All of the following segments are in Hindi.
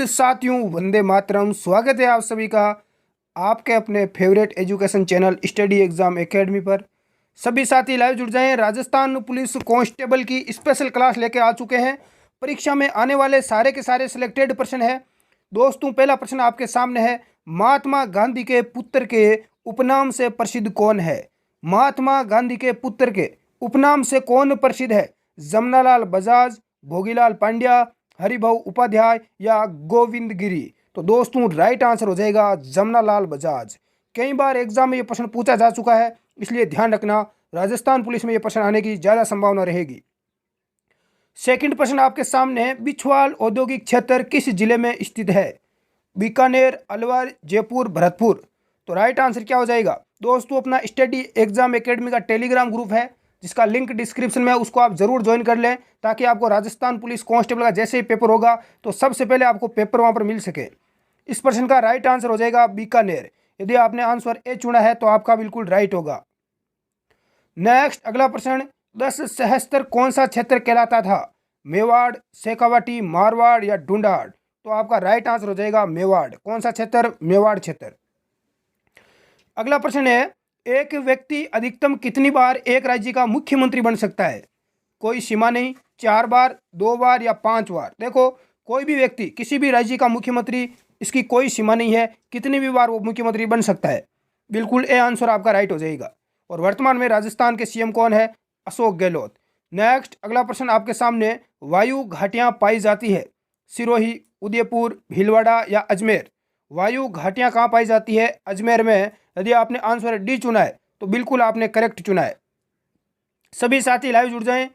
साथियों, वंदे मातरम। स्वागत है आप सभी का आपके अपने favourite education channel study exam academy पर। सभी साथी लाइव जुड़ जाएं। राजस्थान पुलिस कांस्टेबल की स्पेशल क्लास लेकर आ चुके हैं। परीक्षा में आने वाले सारे के सारे सिलेक्टेड प्रश्न है दोस्तों। पहला प्रश्न आपके सामने है, महात्मा गांधी के पुत्र के उपनाम से प्रसिद्ध कौन है? महात्मा गांधी के पुत्र के उपनाम से कौन प्रसिद्ध है? जमनालाल बजाज, भोगीलाल पांड्या, हरिभाऊ उपाध्याय या गोविंद गिरी? तो दोस्तों राइट आंसर हो जाएगा जमनालाल बजाज। कई बार एग्जाम में ये प्रश्न पूछा जा चुका है, इसलिए ध्यान रखना, राजस्थान पुलिस में ये प्रश्न आने की ज़्यादा संभावना रहेगी। सेकंड प्रश्न आपके सामने है, बिछवाल औद्योगिक क्षेत्र किस जिले में स्थित है? बीकानेर, अलवर, जयपुर, भरतपुर? तो राइट आंसर क्या हो जाएगा दोस्तों? अपना स्टडी एग्जाम एकेडमी का टेलीग्राम ग्रुप है जिसका लिंक डिस्क्रिप्शन में, उसको आप जरूर ज्वाइन कर लें ताकि आपको राजस्थान पुलिस कांस्टेबल का जैसे ही पेपर होगा तो सबसे पहले आपको पेपर वहां पर मिल सके। इस प्रश्न का राइट आंसर हो जाएगा बीकानेर। यदि आपने आंसर ए चुना है तो आपका बिल्कुल राइट होगा। नेक्स्ट अगला प्रश्न, 10 सहस्त्र कौन सा क्षेत्र कहलाता था? मेवाड़, शेखावाटी, मारवाड़ या ढूंढाड़? तो आपका राइट आंसर हो जाएगा मेवाड़। कौन सा क्षेत्र? मेवाड़ क्षेत्र। अगला प्रश्न है, एक व्यक्ति अधिकतम कितनी बार एक राज्य का मुख्यमंत्री बन सकता है? कोई सीमा नहीं, 4 बार, 2 बार या 5 बार? देखो, कोई भी व्यक्ति किसी भी राज्य का मुख्यमंत्री, इसकी कोई सीमा नहीं है, कितनी भी बार वो मुख्यमंत्री बन सकता है। बिल्कुल ए आंसर आपका राइट हो जाएगा। और वर्तमान में राजस्थान के सीएम कौन है? अशोक गहलोत। नेक्स्ट अगला प्रश्न आपके सामने, वायु घाटियां पाई जाती है? सिरोही, उदयपुर, भीलवाड़ा या अजमेर? वायु घाटियां कहाँ पाई जाती है? अजमेर में। यदि आपने आंसर डी चुना है तो बिल्कुल आपने करेक्ट चुना है। सभी साथी लाइव जुड़ जाएं।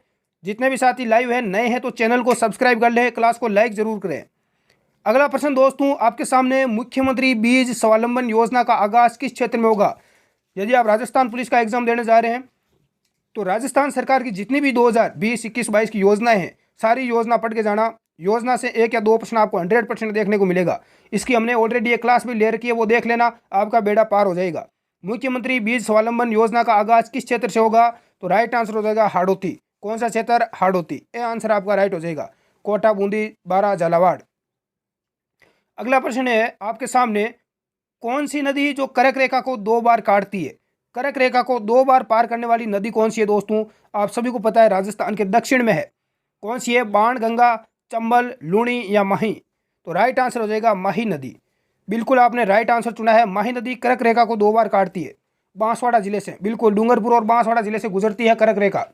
जितने भी साथी लाइव हैं, नए हैं तो चैनल को सब्सक्राइब कर लें, क्लास को लाइक जरूर करें। अगला प्रश्न दोस्तों आपके सामने, मुख्यमंत्री बीज स्वावलंबन योजना का आगाज किस क्षेत्र में होगा? यदि आप राजस्थान पुलिस का एग्जाम देने जा रहे हैं तो राजस्थान सरकार की जितनी भी 2020, 21, 22 की योजनाएं हैं, सारी योजना पढ़ के जाना। योजना से 1 या 2 प्रश्न आपको 100% देखने को मिलेगा। इसकी हमने ऑलरेडी एक क्लास भी ले रखी है, वो देख लेना, आपका बेड़ा पार हो जाएगा। मुख्यमंत्री बीज स्वावलंबन योजना का आगाज किस क्षेत्र से होगा? तो राइट आंसर हो जाएगा हाड़ौती। कौन सा क्षेत्र? हाड़ौती। ये आंसर आपका राइट हो जाएगा। कोटा, बूंदी, बारां, झालावाड़। अगला प्रश्न है आपके सामने, कौन सी नदी जो कर्क रेखा को 2 बार काटती है? कर्क रेखा को 2 बार पार करने वाली नदी कौन सी है दोस्तों? आप सभी को पता है, राजस्थान के दक्षिण में है। कौन सी है? बाण गंगा, चंबल, लूणी या माही? तो राइट आंसर हो जाएगा माही नदी। बिल्कुल आपने राइट आंसर चुना है। माही नदी कर्क रेखा को 2 बार काटती है, बांसवाड़ा जिले से। बिल्कुल, डूंगरपुर और बांसवाड़ा जिले से गुजरती है कर्क रेखा।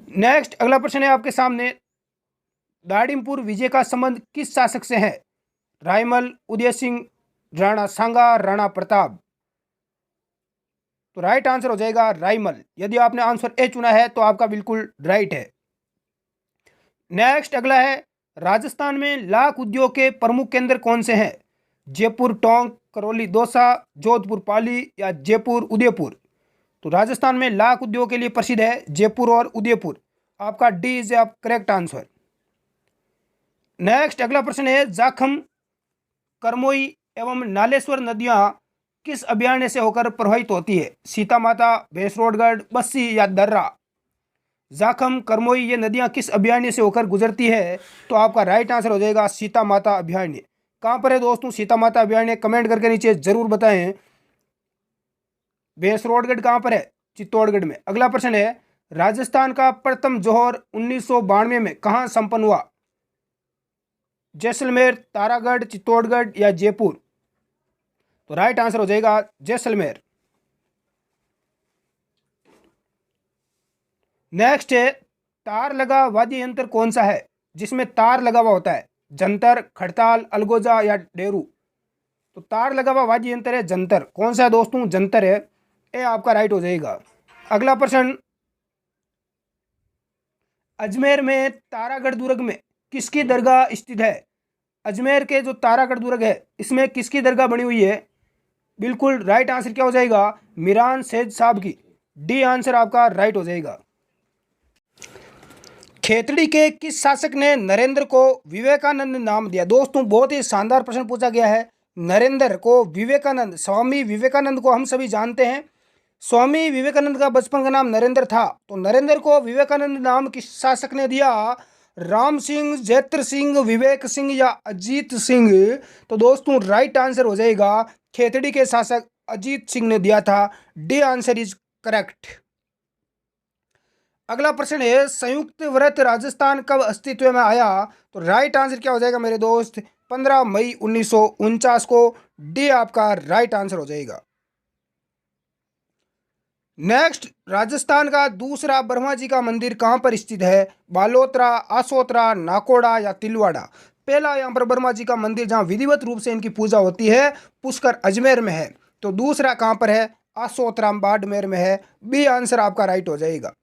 नेक्स्ट अगला प्रश्न है आपके सामने, दाड़िमपुर विजय का संबंध किस शासक से है? रायमल, उदय सिंह, राणा सांगा, राणा प्रताप? तो राइट आंसर हो जाएगा रायमल। यदि आपने आंसर ए चुना है तो आपका बिल्कुल राइट है। नेक्स्ट अगला है, राजस्थान में लाख उद्योग के प्रमुख केंद्र कौन से हैं? जयपुर टोंक, करौली दौसा, जोधपुर पाली या जयपुर उदयपुर? तो राजस्थान में लाख उद्योग के लिए प्रसिद्ध है जयपुर और उदयपुर। आपका डी इज आप करेक्ट आंसर। नेक्स्ट अगला प्रश्न है, जाखम, करमोई एवं नालेश्वर नदियां किस अभयारण्य से होकर प्रवाहित होती है? सीता माता, भैंसरोडगढ़, बस्सी या दर्रा? जाखम, करमोई ये नदियां किस अभयारण्य से होकर गुजरती है? तो आपका राइट आंसर हो जाएगा सीता माता अभयारण्य। कहाँ पर है दोस्तों सीता माता अभयारण्य? कमेंट करके नीचे जरूर बताएं। भैंसरोडगढ़ कहाँ पर है? चित्तौड़गढ़ में। अगला प्रश्न है, राजस्थान का प्रथम जौहर 1992 में कहाँ संपन्न हुआ? जैसलमेर, तारागढ़, चित्तौड़गढ़ या जयपुर? तो राइट आंसर हो जाएगा जैसलमेर। नेक्स्ट है, तार लगा वाद्य यंत्र कौन सा है जिसमें तार लगा हुआ होता है? जंतर, खड़ताल, अलगोजा या डेरू? तो तार लगा हुआ वाद्य यंत्र है जंतर। कौन सा है दोस्तों? जंतर है। ये आपका राइट हो जाएगा। अगला प्रश्न, अजमेर में तारागढ़ दुर्ग में किसकी दरगाह स्थित है? अजमेर के जो तारागढ़ दुर्ग है इसमें किसकी दरगाह बनी हुई है? बिल्कुल राइट आंसर क्या हो जाएगा? मीरान सैयद साहब की। डी आंसर आपका राइट हो जाएगा। खेतड़ी के किस शासक ने नरेंद्र को विवेकानंद नाम दिया? दोस्तों बहुत ही शानदार प्रश्न पूछा गया है। नरेंद्र को विवेकानंद, स्वामी विवेकानंद को हम सभी जानते हैं। स्वामी विवेकानंद का बचपन का नाम नरेंद्र था, तो नरेंद्र को विवेकानंद नाम किस शासक ने दिया? राम सिंह, जैत्र सिंह, विवेक सिंह या अजीत सिंह? तो दोस्तों राइट आंसर हो जाएगा खेतड़ी के शासक अजीत सिंह ने दिया था। D answer is correct. अगला प्रश्न है संयुक्त व्रत राजस्थान कब अस्तित्व में आया? तो राइट आंसर क्या हो जाएगा मेरे दोस्त? 15 मई 1949 को। डी आपका राइट आंसर हो जाएगा। नेक्स्ट, राजस्थान का दूसरा ब्रह्मा जी का मंदिर कहां पर स्थित है? बालोतरा, आसोतरा, नाकोड़ा या तिलवाड़ा? पहला यहां पर ब्रह्मा जी का मंदिर जहां विधिवत रूप से इनकी पूजा होती है पुष्कर अजमेर में है। तो दूसरा कहां पर है? आसोतरा बाड़मेर में है। बी आंसर आपका राइट हो जाएगा।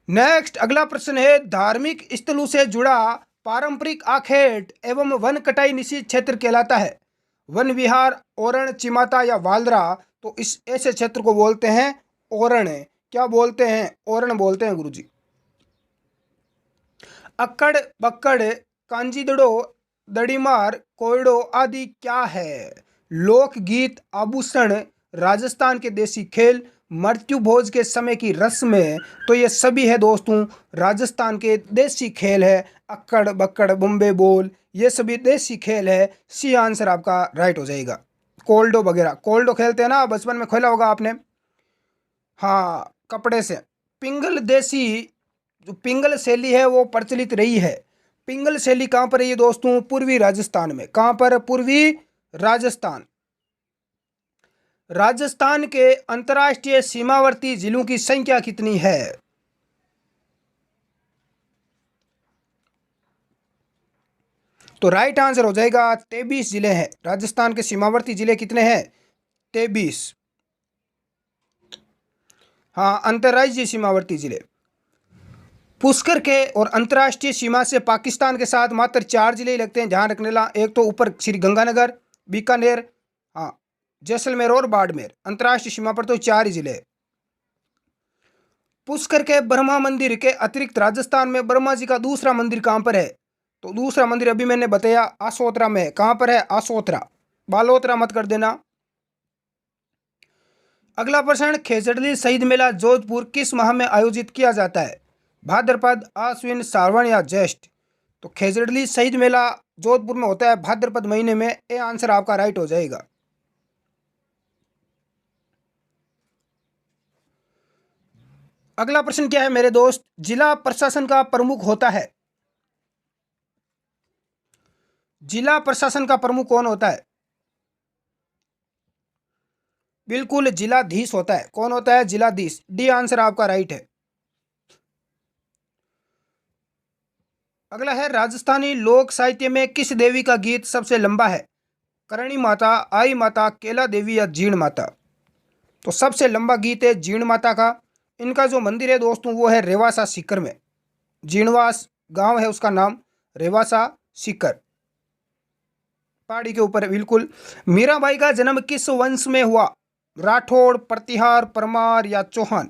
नेक्स्ट, अगला प्रश्न है धार्मिक स्थलों से जुड़ा पारंपरिक आखेट एवं वन कटाई निषिद्ध क्षेत्र कहलाता है? वन विहार, ओरण, चिमाता या वालरा? तो इस ऐसे क्षेत्र को बोलते हैं ओरण। क्या बोलते हैं? ओरण बोलते हैं गुरुजी। अक्कड़, बक्कड़, कांजीदड़ो, दड़ीमार, कोयड़ो आदि क्या है? लोकगीत, आभूषण, राजस्थान के देसी खेल, मृत्यु भोज के समय की रस्म? तो ये सभी है दोस्तों राजस्थान के देसी खेल है। अक्कड़, बक्कड़, बुम्बे बोल, ये सभी देसी खेल है। सी आंसर आपका राइट हो जाएगा। कोल्डो वगैरह, कोल्डो खेलते हैं ना, बचपन में खेला होगा आपने। हाँ, कपड़े से। पिंगल देसी जो पिंगल शैली है वो प्रचलित रही है। पिंगल शैली कहाँ पर है ये दोस्तों? पूर्वी राजस्थान में। कहाँ पर? पूर्वी राजस्थान। राजस्थान के अंतर्राष्ट्रीय सीमावर्ती जिलों की संख्या कितनी है? तो राइट आंसर हो जाएगा 23 जिले हैं। राजस्थान के सीमावर्ती जिले कितने हैं? 23। हाँ, अंतर्राज्यीय सीमावर्ती जिले। पुष्कर के और अंतर्राष्ट्रीय सीमा से पाकिस्तान के साथ मात्र 4 जिले ही लगते हैं, ध्यान रखने ला। एक तो ऊपर श्री गंगानगर, बीकानेर, हाँ, जैसलमेर और बाड़मेर। अंतर्राष्ट्रीय सीमा पर तो 4 ही जिले। पुष्कर के ब्रह्मा मंदिर के अतिरिक्त राजस्थान में ब्रह्मा जी का दूसरा मंदिर कहाँ पर है? तो दूसरा मंदिर अभी मैंने बताया आसोतरा में है। कहाँ पर है? आसोतरा, बालोतरा मत कर देना। अगला प्रश्न, खेजड़ली शहीद मेला जोधपुर किस माह में आयोजित किया जाता है? भाद्रपद, आश्विन, श्रावण या ज्येष्ठ? तो खेजड़ली शहीद मेला जोधपुर में होता है भाद्रपद महीने में। ए आंसर आपका राइट हो जाएगा। अगला प्रश्न क्या है मेरे दोस्त? जिला प्रशासन का प्रमुख होता है? जिला प्रशासन का प्रमुख कौन होता है? बिल्कुल, जिलाधीश होता है। कौन होता है? जिलाधीश। डी आंसर आपका राइट है। अगला है राजस्थानी लोक साहित्य में किस देवी का गीत सबसे लंबा है? करणी माता, आई माता, केला देवी या जीण माता? तो सबसे लंबा गीत है जीण माता का। इनका जो मंदिर है दोस्तों वो है रेवासा सीकर में। जीणवास गांव है उसका नाम, रेवासा सीकर, पहाड़ी के ऊपर है बिल्कुल। मीराबाई का जन्म किस वंश में हुआ? राठौड़, प्रतिहार, परमार या चौहान?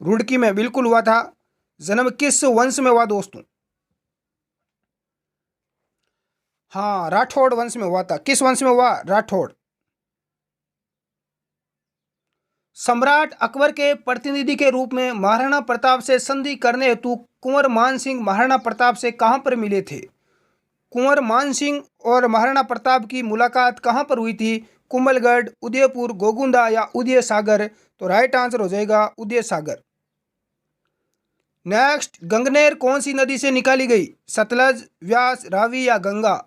रुड़की में बिल्कुल हुआ था। जन्म किस वंश में हुआ दोस्तों? हाँ, राठौड़ वंश में हुआ था। किस वंश में हुआ? राठौड़। सम्राट अकबर के प्रतिनिधि के रूप में महाराणा प्रताप से संधि करने हेतु कुंवर मान सिंह महाराणा प्रताप से कहां पर मिले थे? कुंवर मान सिंह और महाराणा प्रताप की मुलाकात कहां पर हुई थी? कुंभलगढ़, उदयपुर, गोगुंदा या उदय सागर? तो राइट आंसर हो जाएगा उदय सागर। नेक्स्ट, गंगनेर कौन सी नदी से निकाली गई? सतलज, व्यास, रावी या गंगा?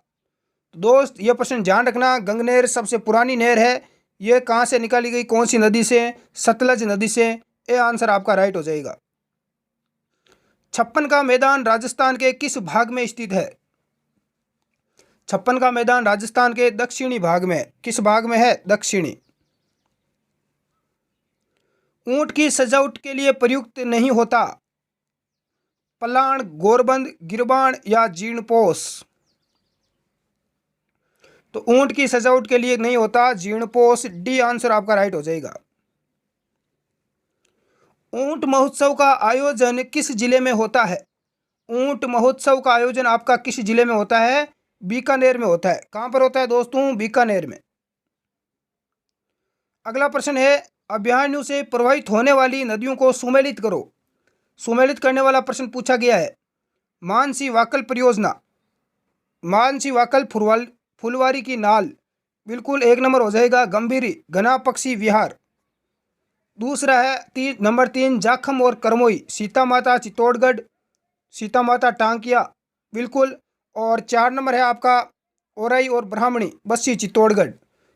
दोस्त ये प्रश्न ध्यान रखना, गंगनेर सबसे पुरानी नहर है। ये कहाँ से निकाली गई? कौन सी नदी से? सतलज नदी से। ए आंसर आपका राइट हो जाएगा। छप्पन का मैदान राजस्थान के किस भाग में स्थित है? छप्पन का मैदान राजस्थान के दक्षिणी भाग में। किस भाग में है? दक्षिणी। ऊंट की सजावट के लिए प्रयुक्त नहीं होता? पलाण, गोरबंद, गिरबान या जीर्णपोश? तो ऊंट की सजावट के लिए नहीं होता जीर्णपोश। डी आंसर आपका राइट हो जाएगा। ऊंट महोत्सव का आयोजन किस जिले में होता है? ऊंट महोत्सव का आयोजन आपका किस जिले में होता है? बीकानेर में होता है। कहां पर होता है दोस्तों? बीकानेर में। अगला प्रश्न है अभयारण्यों से प्रवाहित होने वाली नदियों को सुमेलित करो। सुमेलित करने वाला प्रश्न पूछा गया है। मानसी वाकल परियोजना, मानसी वाकल फुलवारी की नाल, बिल्कुल 1 नंबर हो जाएगा। गंभीरी घना पक्षी विहार। दूसरा है नंबर 3 जाखम और करमोई, सीता माता चित्तौड़गढ़, सीता माता टांकिया, बिल्कुल। और 4 नंबर है आपका ओरई और ब्राह्मणी बस्सी चित्तौड़गढ़।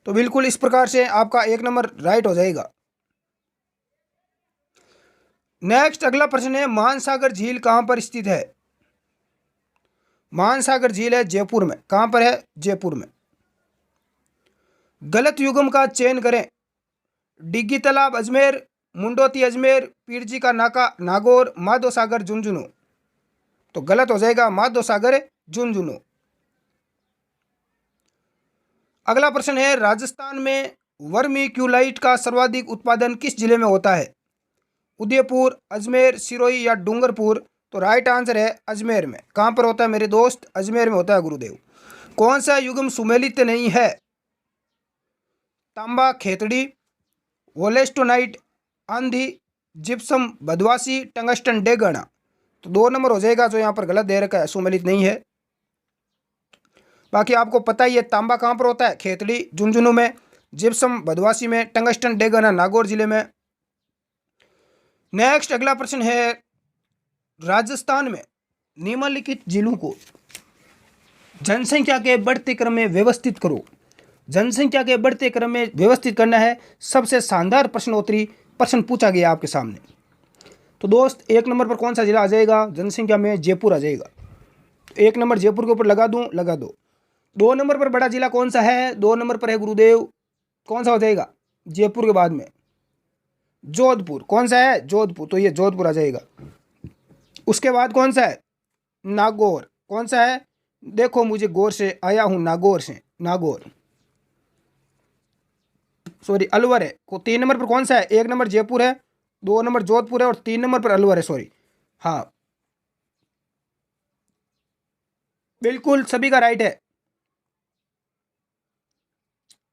तो बिल्कुल इस प्रकार से आपका 1 नंबर राइट हो जाएगा। नेक्स्ट अगला प्रश्न है, मानसागर झील कहाँ पर स्थित है? मानसागर झील है जयपुर में। कहाँ पर है? जयपुर में। गलत युग्म का चयन करें। डिग्गी तालाब अजमेर, मुंडोती अजमेर, पीरजी का नाका नागौर, माधो सागर झुंझुनू। तो गलत हो जाएगा माधो सागर झुंझुनू। अगला प्रश्न है, राजस्थान में वर्मीक्यूलाइट का सर्वाधिक उत्पादन किस जिले में होता है? उदयपुर, अजमेर, सिरोही या डूंगरपुर। तो राइट आंसर है अजमेर में। कहाँ पर होता है मेरे दोस्त? अजमेर में होता है गुरुदेव। कौन सा युग्म सुमेलित नहीं है? तांबा खेतड़ी, वोलेस्टोनाइट, आंधी, जिप्सम बदवासी, टंगस्टन डेगना। तो 2 नंबर हो जाएगा जो यहाँ पर गलत दे रखा है, सुमेलित नहीं है। बाकी आपको पता ही है तांबा कहाँ पर होता है? खेतड़ी झुंझुनू में, जिप्सम बदवासी में, टंगस्टन डेगना नागौर जिले में। नेक्स्ट अगला प्रश्न है, राजस्थान में निम्नलिखित जिलों को जनसंख्या के बढ़ते क्रम में व्यवस्थित करो। जनसंख्या के बढ़ते क्रम में व्यवस्थित करना है। सबसे शानदार प्रश्नोत्तरी प्रश्न पूछा गया आपके सामने। तो दोस्त 1 नंबर पर कौन सा जिला आ जाएगा जनसंख्या में? जयपुर आ जाएगा। 1 नंबर जयपुर के ऊपर लगा दूं? लगा दो। 2 नंबर पर बड़ा जिला कौन सा है? 2 नंबर पर है गुरुदेव, कौन सा हो जाएगा? जयपुर के बाद में जोधपुर। कौन सा है? जोधपुर। तो ये जोधपुर आ जाएगा। उसके बाद कौन सा है? नागौर। कौन सा है? देखो मुझे गौर से, आया हूं नागौर से, नागौर सॉरी अलवर है। 3 नंबर पर कौन सा है? 1 नंबर जयपुर है, 2 नंबर जोधपुर है और 3 नंबर पर अलवर है। सॉरी, हाँ बिल्कुल सभी का राइट है।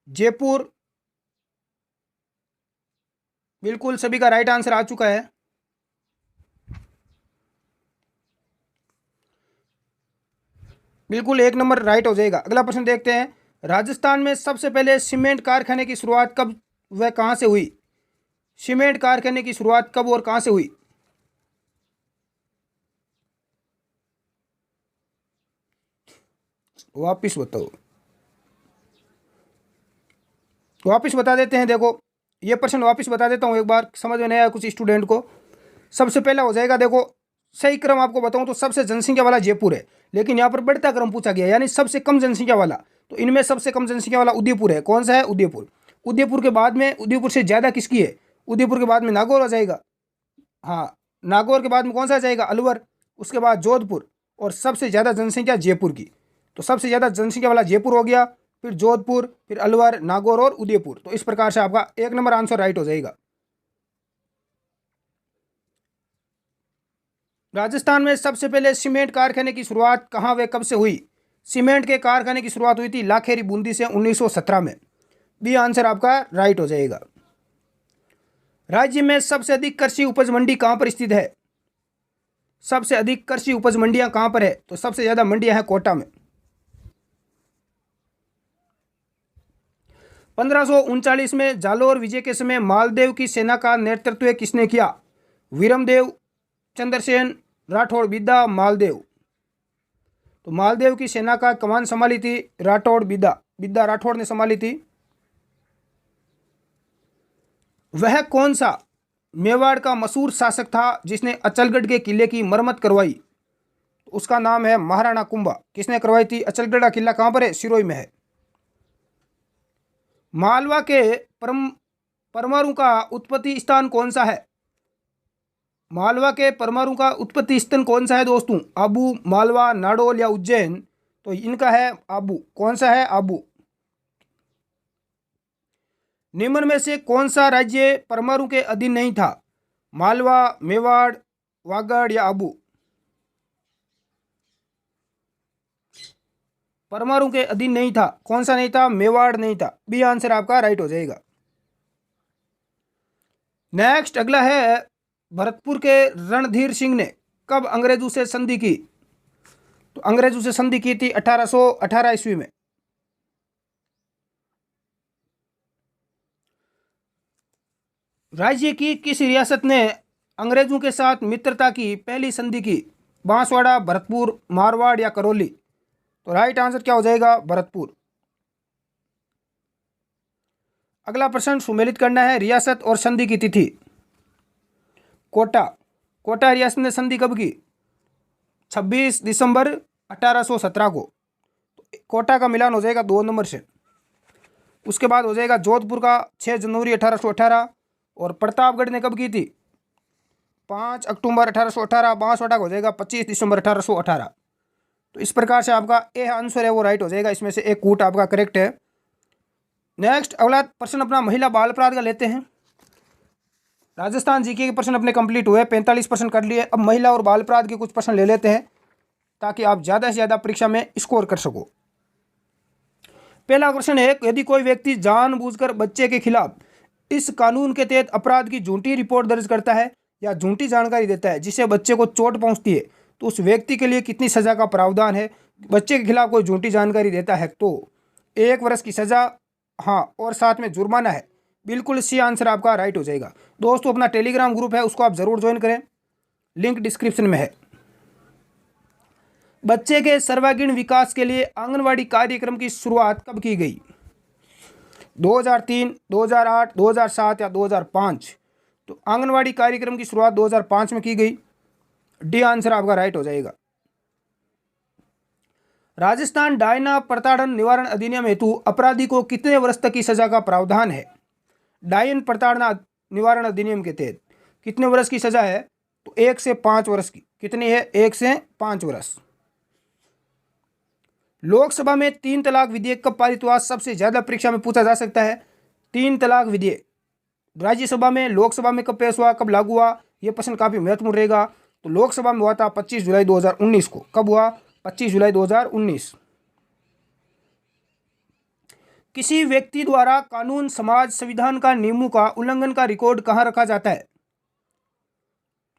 जयपुर बिल्कुल सभी का राइट आंसर आ चुका है। बिल्कुल 1 नंबर राइट हो जाएगा। अगला प्रश्न देखते हैं, राजस्थान में सबसे पहले सीमेंट कारखाने की शुरुआत कब व कहां से हुई? सीमेंट कारखाने की शुरुआत कब और कहां से हुई? वापिस बताओ, वापिस बता देते हैं। देखो ये प्रश्न वापिस बता देता हूँ एक बार, समझ में नहीं आया कुछ स्टूडेंट को। सबसे पहला हो जाएगा, देखो सही क्रम आपको बताऊं तो सबसे जनसंख्या वाला जयपुर है, लेकिन यहाँ पर बढ़ता क्रम पूछा गया, यानी सबसे कम जनसंख्या वाला। तो इनमें सबसे कम जनसंख्या वाला उदयपुर है। कौन सा है? उदयपुर। उदयपुर के बाद में, उदयपुर से ज़्यादा किसकी है? उदयपुर के बाद में नागौर आ जाएगा। हाँ, नागौर के बाद में कौन सा आ जाएगा? अलवर। उसके बाद जोधपुर, और सबसे ज़्यादा जनसंख्या जयपुर की। तो सबसे ज़्यादा जनसंख्या वाला जयपुर हो गया, फिर जोधपुर, फिर अलवर, नागौर और उदयपुर। तो इस प्रकार से आपका 1 नंबर आंसर राइट हो जाएगा। राजस्थान में सबसे पहले सीमेंट कारखाने की शुरुआत कहाँ व कब से हुई? सीमेंट के कारखाने की शुरुआत हुई थी लाखेरी बूंदी से 1917 में। बी आंसर आपका राइट हो जाएगा। राज्य में सबसे अधिक कृषि उपज मंडी कहाँ पर स्थित है? सबसे अधिक कृषि उपज मंडियां कहाँ पर है? तो सबसे ज्यादा मंडियां हैं कोटा में। 1539 में जालोर विजय के समय मालदेव की सेना का नेतृत्व किसने किया? वीरमदेव, चंद्रसेन, राठौड़, बिद्दा, मालदेव। तो मालदेव की सेना का कमान संभाली थी राठौड़, बिद्दा राठौड़ ने संभाली थी। वह कौन सा मेवाड़ का मशहूर शासक था जिसने अचलगढ़ के किले की मरम्मत करवाई? उसका नाम है महाराणा कुंभा। किसने करवाई थी? अचलगढ़ का किला कहां पर है? सिरोही में है। मालवा के परमाणु का उत्पत्ति स्थान कौन सा है? मालवा के परमाणु का उत्पत्ति स्थान कौन सा है दोस्तों? आबू, मालवा, नाडोल या उज्जैन। तो इनका है आबू। कौन सा है? आबू। निम्न में से कौन सा राज्य परमाणु के अधीन नहीं था? मालवा, मेवाड़, वागड़ या आबू। परमाणु के अधीन नहीं था। कौन सा नहीं था? मेवाड़ नहीं था। बी आंसर आपका राइट हो जाएगा। नेक्स्ट अगला है, भरतपुर के रणधीर सिंह ने कब अंग्रेजों से संधि की? तो अंग्रेजों से संधि की थी 1818 ईस्वी में। राज्य की किस रियासत ने अंग्रेजों के साथ मित्रता की पहली संधि की? बांसवाड़ा, भरतपुर, मारवाड़ या करौली? तो राइट आंसर क्या हो जाएगा? भरतपुर। अगला प्रश्न सुमेलित करना है रियासत और संधि की तिथि। कोटा, कोटा रियासत ने संधि कब की? 26 दिसंबर 1817 को। कोटा का मिलान हो जाएगा 2 नंबर से। उसके बाद हो जाएगा जोधपुर का 6 जनवरी 1818। और प्रतापगढ़ ने कब की थी? 5 अक्टूबर 1818। बांसवाड़ा हो जाएगा 25 दिसंबर 1818। तो इस प्रकार से आपका ए आंसर है वो राइट हो जाएगा, इसमें से एक कूट आपका करेक्ट है। नेक्स्ट अगला प्रश्न अपना महिला बाल अपराध का लेते हैं। राजस्थान जीके के प्रश्न अपने कंप्लीट हुए, 45% कर लिए। अब महिला और बाल अपराध के कुछ प्रश्न ले लेते हैं ताकि आप ज़्यादा से ज़्यादा परीक्षा में स्कोर कर सको। पहला क्वेश्चन है, यदि कोई व्यक्ति जानबूझकर बच्चे के खिलाफ इस कानून के तहत अपराध की झूठी रिपोर्ट दर्ज करता है या झूठी जानकारी देता है जिससे बच्चे को चोट पहुंचती है, तो उस व्यक्ति के लिए कितनी सज़ा का प्रावधान है? बच्चे के खिलाफ कोई झूठी जानकारी देता है तो 1 वर्ष की सज़ा, हाँ, और साथ में जुर्माना है। बिल्कुल सी आंसर आपका राइट हो जाएगा। दोस्तों अपना टेलीग्राम ग्रुप है उसको आप ज़रूर ज्वाइन करें, लिंक डिस्क्रिप्शन में है। बच्चे के सर्वांगीण विकास के लिए आंगनवाड़ी कार्यक्रम की शुरुआत कब की गई? 2003, 2008, 2007 या 2005? तो आंगनवाड़ी कार्यक्रम की शुरुआत 2005 में की गई। डी आंसर आपका राइट हो जाएगा। राजस्थान डायना प्रताड़न निवारण अधिनियम हेतु अपराधी को कितने वर्ष तक की सजा का प्रावधान है? डायन प्रताड़ना निवारण अधिनियम के तहत कितने वर्ष की सजा है? तो 1 से 5 वर्ष की। कितनी है? 1 से 5 वर्ष। लोकसभा में 3 तलाक विधेयक कब पारित हुआ? सबसे ज्यादा परीक्षा में पूछा जा सकता है। 3 तलाक विधेयक राज्यसभा में, लोकसभा में कब पेश हुआ, कब लागू हुआ? यह प्रश्न काफी महत्वपूर्ण रहेगा। तो लोकसभा में हुआ था 25 जुलाई 2019 को। कब हुआ? 25 जुलाई 2019। किसी व्यक्ति द्वारा कानून, समाज, संविधान का नियमों का उल्लंघन का रिकॉर्ड कहाँ रखा जाता है?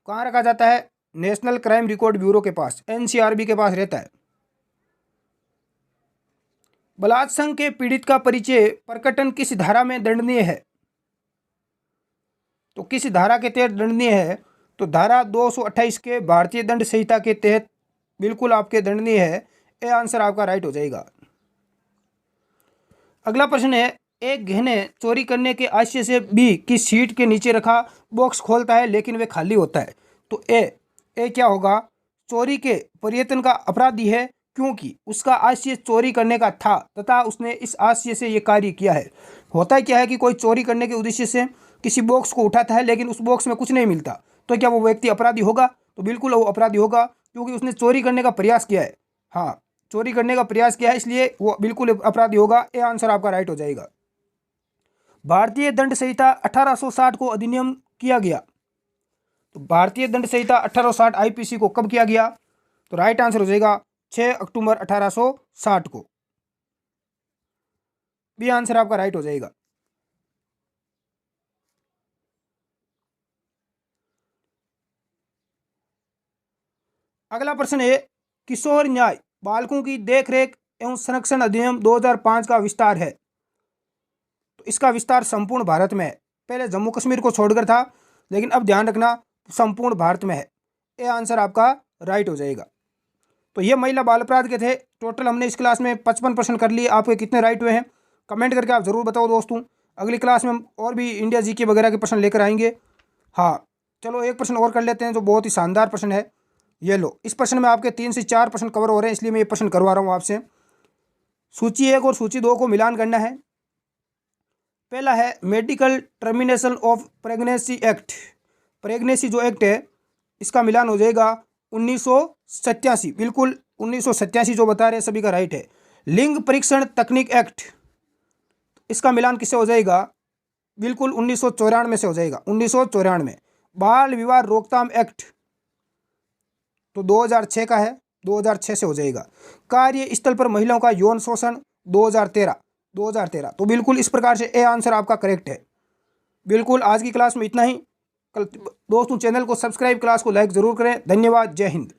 कहाँ रखा जाता है? नेशनल क्राइम रिकॉर्ड ब्यूरो के पास, एनसीआरबी के पास रहता है। बलात्संग के पीड़ित का परिचय प्रकटन किस धारा में दंडनीय है? तो किस धारा के तहत दंडनीय है? तो धारा 228 के भारतीय दंड संहिता के तहत बिल्कुल आपके दंडनीय है। ये आंसर आपका राइट हो जाएगा। अगला प्रश्न है, एक गहने चोरी करने के आशय से बी की सीट के नीचे रखा बॉक्स खोलता है लेकिन वे खाली होता है, तो ए क्या होगा? चोरी के प्रयत्न का अपराधी है क्योंकि उसका आशय चोरी करने का था तथा उसने इस आशय से ये कार्य किया है। होता क्या है कि कोई चोरी करने के उद्देश्य से किसी बॉक्स को उठाता है लेकिन उस बॉक्स में कुछ नहीं मिलता, तो क्या वो व्यक्ति अपराधी होगा? तो बिल्कुल वो अपराधी होगा क्योंकि उसने चोरी करने का प्रयास किया है। हाँ, चोरी करने का प्रयास किया है, इसलिए वो बिल्कुल अपराधी होगा। ये आंसर आपका राइट हो जाएगा। भारतीय दंड संहिता 1860 को अधिनियम किया गया, तो भारतीय दंड संहिता 1860 आईपीसी को कब किया गया? तो राइट आंसर हो जाएगा 6 अक्टूबर 1860 को। बी आंसर आपका राइट हो जाएगा। अगला प्रश्न है, किशोर न्याय बालकों की देखरेख एवं संरक्षण अधिनियम 2005 का विस्तार है, तो इसका विस्तार संपूर्ण भारत में है। पहले जम्मू कश्मीर को छोड़कर था, लेकिन अब ध्यान रखना संपूर्ण भारत में है। ये आंसर आपका राइट हो जाएगा। तो ये महिला बाल अपराध के थे। टोटल हमने इस क्लास में 55% कर लिए। आपके कितने राइट हुए हैं कमेंट करके आप ज़रूर बताओ दोस्तों। अगली क्लास में हम और भी इंडिया जीके वगैरह के प्रश्न लेकर आएंगे। हाँ, चलो एक प्रश्न और कर लेते हैं जो बहुत ही शानदार प्रश्न है। ये लो, इस प्रश्न में आपके 3 से 4 प्रश्न कवर हो रहे हैं, इसलिए मैं ये प्रश्न करवा रहा हूँ आपसे। सूची 1 और सूची 2 को मिलान करना है। पहला है medical termination of pregnancy act. Pregnancy जो एक्ट है इसका मिलान हो जाएगा 1987। बिल्कुल 1987 जो बता रहे हैं सभी का राइट है। लिंग परीक्षण तकनीक एक्ट, इसका मिलान किससे हो जाएगा? बिल्कुल 1994 से हो जाएगा। 1994। बाल विवाह रोकथाम एक्ट तो 2006 का है, 2006 से हो जाएगा। कार्य स्थल पर महिलाओं का यौन शोषण 2013। तो बिल्कुल इस प्रकार से ए आंसर आपका करेक्ट है। बिल्कुल आज की क्लास में इतना ही। दोस्तों चैनल को सब्सक्राइब, क्लास को लाइक ज़रूर करें। धन्यवाद। जय हिंद।